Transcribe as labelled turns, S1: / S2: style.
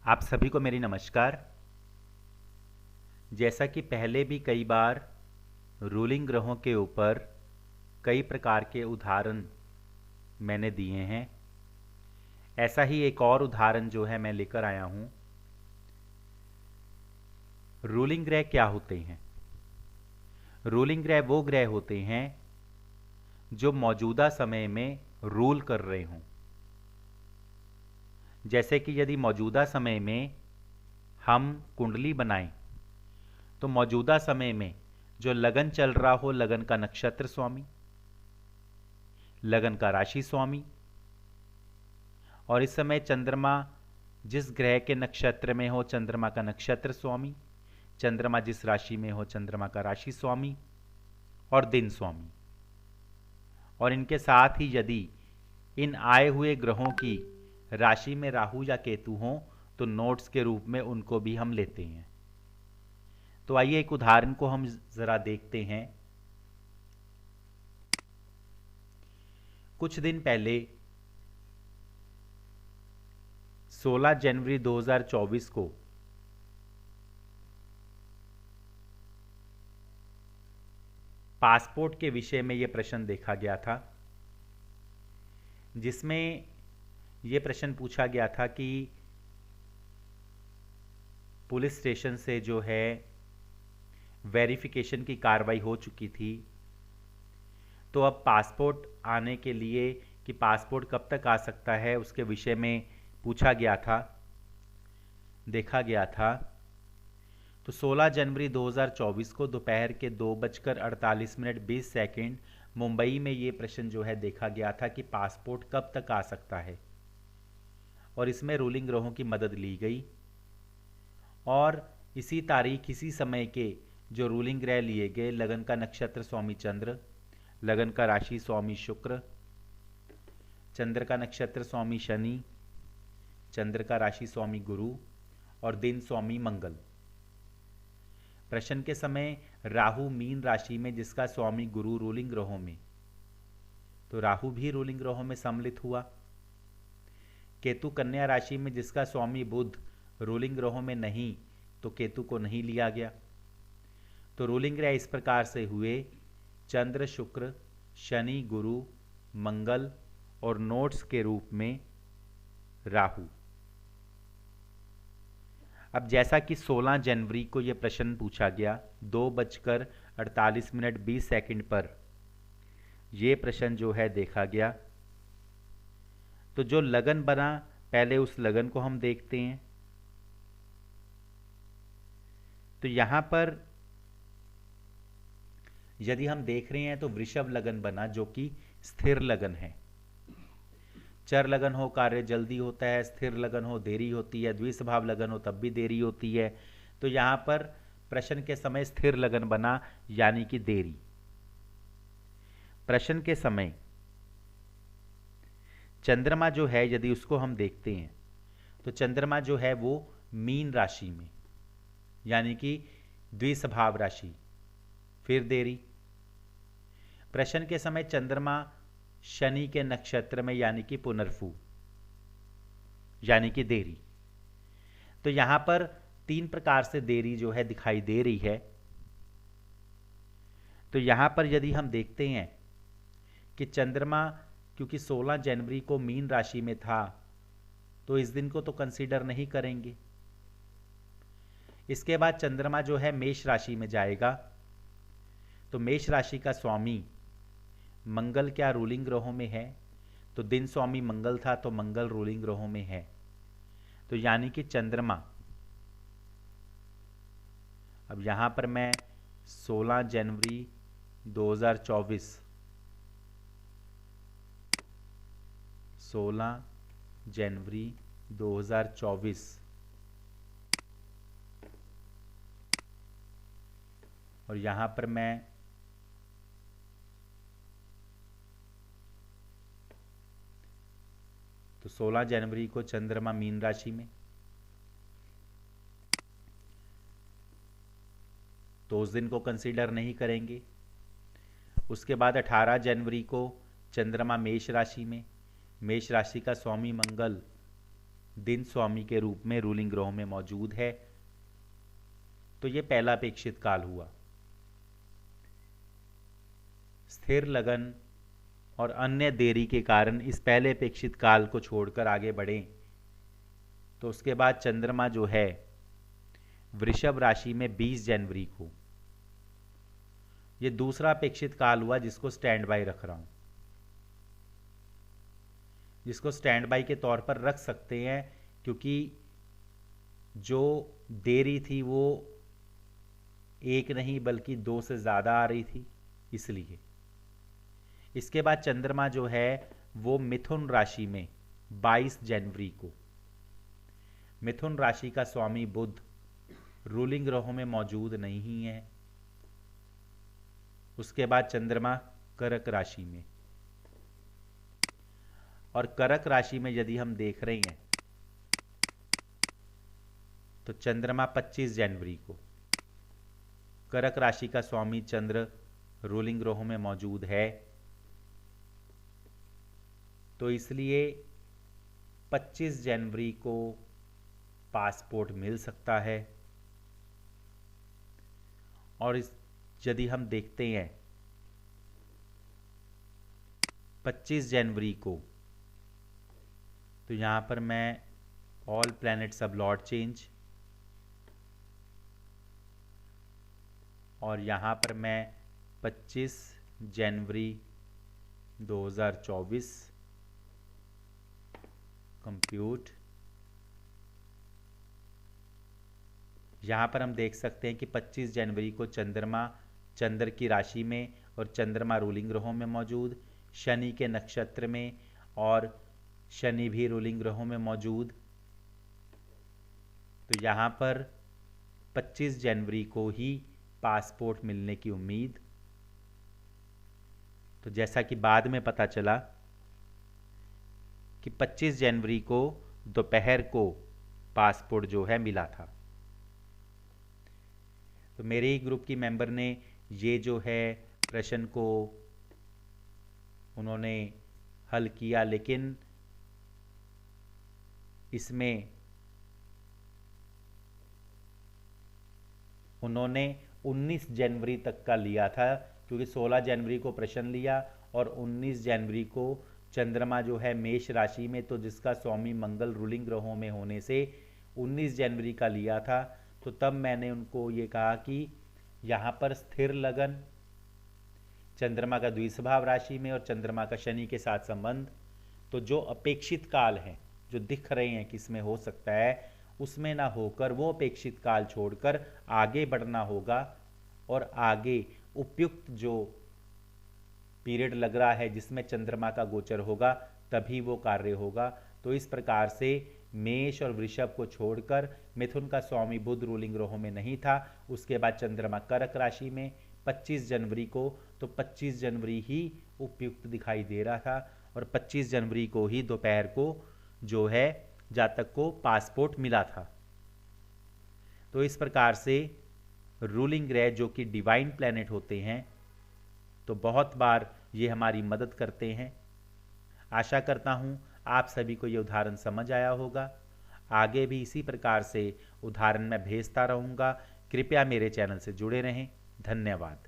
S1: आप सभी को मेरी नमस्कार। जैसा कि पहले भी कई बार रूलिंग ग्रहों के ऊपर कई प्रकार के उदाहरण मैंने दिए हैं, ऐसा ही एक और उदाहरण जो है मैं लेकर आया हूँ। रूलिंग ग्रह क्या होते हैं? रूलिंग ग्रह वो ग्रह होते हैं जो मौजूदा समय में रूल कर रहे हों। जैसे कि यदि मौजूदा समय में हम कुंडली बनाएं तो मौजूदा समय में जो लगन चल रहा हो, लगन का नक्षत्र स्वामी, लगन का राशि स्वामी, और इस समय चंद्रमा जिस ग्रह के नक्षत्र में हो चंद्रमा का नक्षत्र स्वामी, चंद्रमा जिस राशि में हो चंद्रमा का राशि स्वामी और दिन स्वामी। और इनके साथ ही यदि इन आए हुए ग्रहों की राशि में राहु या केतु हों तो नोट्स के रूप में उनको भी हम लेते हैं। तो आइए एक उदाहरण को हम जरा देखते हैं। कुछ दिन पहले 16 जनवरी 2024 को पासपोर्ट के विषय में यह प्रश्न देखा गया था, जिसमें यह प्रश्न पूछा गया था कि पुलिस स्टेशन से जो है वेरिफिकेशन की कार्रवाई हो चुकी थी, तो अब पासपोर्ट आने के लिए कि पासपोर्ट कब तक आ सकता है उसके विषय में पूछा गया था, देखा गया था। तो 16 जनवरी 2024 को दोपहर के 2:48 मुंबई में ये प्रश्न जो है देखा गया था कि पासपोर्ट कब तक आ सकता है, और इसमें रूलिंग ग्रहों की मदद ली गई। और इसी तारीख इसी समय के जो रूलिंग ग्रह लिए गए, लगन का नक्षत्र स्वामी चंद्र, लगन का राशि स्वामी शुक्र, चंद्र का नक्षत्र स्वामी शनि, चंद्र का राशि स्वामी गुरु और दिन स्वामी मंगल। प्रश्न के समय राहु मीन राशि में जिसका स्वामी गुरु रूलिंग ग्रहों में, तो राहु भी रूलिंग ग्रहों में सम्मिलित हुआ। केतु कन्या राशि में जिसका स्वामी बुध रूलिंग ग्रहों में नहीं, तो केतु को नहीं लिया गया। तो रूलिंग ग्रह इस प्रकार से हुए: चंद्र, शुक्र, शनि, गुरु, मंगल और नोट्स के रूप में राहु। अब जैसा कि 16 जनवरी को यह प्रश्न पूछा गया, 2:48 पर यह प्रश्न जो है देखा गया, तो जो लगन बना पहले उस लगन को हम देखते हैं। तो यहां पर यदि हम देख रहे हैं तो वृषभ लगन बना, जो कि स्थिर लगन है। चर लगन हो कार्य जल्दी होता है, स्थिर लगन हो देरी होती है, द्विस्वभाव लगन हो तब भी देरी होती है। तो यहां पर प्रश्न के समय स्थिर लगन बना, यानी कि देरी। प्रश्न के समय चंद्रमा जो है यदि उसको हम देखते हैं तो चंद्रमा जो है वो मीन राशि में, यानी कि द्विस्वभाव राशि, फिर देरी। प्रश्न के समय चंद्रमा शनि के नक्षत्र में, यानी कि पुनर्फू, यानी कि देरी। तो यहां पर 3 प्रकार से देरी जो है दिखाई दे रही है। तो यहां पर यदि हम देखते हैं कि चंद्रमा क्योंकि 16 जनवरी को मीन राशि में था, तो इस दिन को तो कंसीडर नहीं करेंगे। इसके बाद चंद्रमा जो है मेष राशि में जाएगा, तो मेष राशि का स्वामी मंगल क्या रूलिंग ग्रहों में है, तो दिन स्वामी मंगल था, तो मंगल रूलिंग ग्रहों में है। तो यानी कि चंद्रमा, अब यहां पर मैं 16 जनवरी 2024 16 जनवरी 2024 और यहां पर मैं तो 16 जनवरी को चंद्रमा मीन राशि में, तो उस दिन को कंसीडर नहीं करेंगे। उसके बाद 18 जनवरी को चंद्रमा मेष राशि में, मेष राशि का स्वामी मंगल दिन स्वामी के रूप में रूलिंग ग्रहों में मौजूद है। तो ये पहला अपेक्षित काल हुआ। स्थिर लगन और अन्य देरी के कारण इस पहले अपेक्षित काल को छोड़कर आगे बढ़ें तो उसके बाद चंद्रमा जो है वृषभ राशि में 20 जनवरी को, ये दूसरा अपेक्षित काल हुआ जिसको स्टैंड बाय रख रहा हूं, जिसको स्टैंड बाय के तौर पर रख सकते हैं क्योंकि जो देरी थी वो एक नहीं बल्कि 2 से ज़्यादा आ रही थी, इसलिए। इसके बाद चंद्रमा जो है वो मिथुन राशि में 22 जनवरी को, मिथुन राशि का स्वामी बुध रूलिंग ग्रहों में मौजूद नहीं है। उसके बाद चंद्रमा कर्क राशि में, और कर्क राशि में यदि हम देख रहे हैं तो चंद्रमा 25 जनवरी को, कर्क राशि का स्वामी चंद्र रूलिंग ग्रहों में मौजूद है। तो इसलिए 25 जनवरी को पासपोर्ट मिल सकता है। और इस यदि हम देखते हैं 25 जनवरी को, तो यहाँ पर मैं ऑल प्लैनेट सब लॉर्ड चेंज, और यहाँ पर मैं 25 जनवरी 2024 कंप्यूट, यहाँ पर हम देख सकते हैं कि 25 जनवरी को चंद्रमा चंद्र की राशि में और चंद्रमा रूलिंग ग्रहों में मौजूद, शनि के नक्षत्र में और शनि भी रूलिंग ग्रहों में मौजूद। तो यहाँ पर 25 जनवरी को ही पासपोर्ट मिलने की उम्मीद। तो जैसा कि बाद में पता चला कि 25 जनवरी को दोपहर को पासपोर्ट जो है मिला था। तो मेरे ही ग्रुप की मेंबर ने ये जो है प्रश्न को उन्होंने हल किया, लेकिन इसमें उन्होंने 19 जनवरी तक का लिया था, क्योंकि 16 जनवरी को प्रश्न लिया और 19 जनवरी को चंद्रमा जो है मेष राशि में, तो जिसका स्वामी मंगल रूलिंग ग्रहों में होने से 19 जनवरी का लिया था। तो तब मैंने उनको ये कहा कि यहाँ पर स्थिर लगन, चंद्रमा का द्विस्वभाव राशि में और चंद्रमा का शनि के साथ संबंध, तो जो अपेक्षित काल हैं जो दिख रहे हैं किसमें हो सकता है, उसमें ना होकर वो अपेक्षित काल छोड़कर आगे बढ़ना होगा और आगे उपयुक्त जो पीरियड लग रहा है जिसमें चंद्रमा का गोचर होगा तभी वो कार्य होगा। तो इस प्रकार से मेष और वृषभ को छोड़कर मिथुन का स्वामी बुध रूलिंग ग्रहों में नहीं था। उसके बाद चंद्रमा कर्क राशि में 25 जनवरी को, तो 25 जनवरी ही उपयुक्त दिखाई दे रहा था और 25 जनवरी को ही दोपहर को जो है जातक को पासपोर्ट मिला था। तो इस प्रकार से रूलिंग ग्रह जो कि डिवाइन प्लैनेट होते हैं तो बहुत बार ये हमारी मदद करते हैं। आशा करता हूँ आप सभी को ये उदाहरण समझ आया होगा। आगे भी इसी प्रकार से उदाहरण मैं भेजता रहूँगा। कृपया मेरे चैनल से जुड़े रहें। धन्यवाद।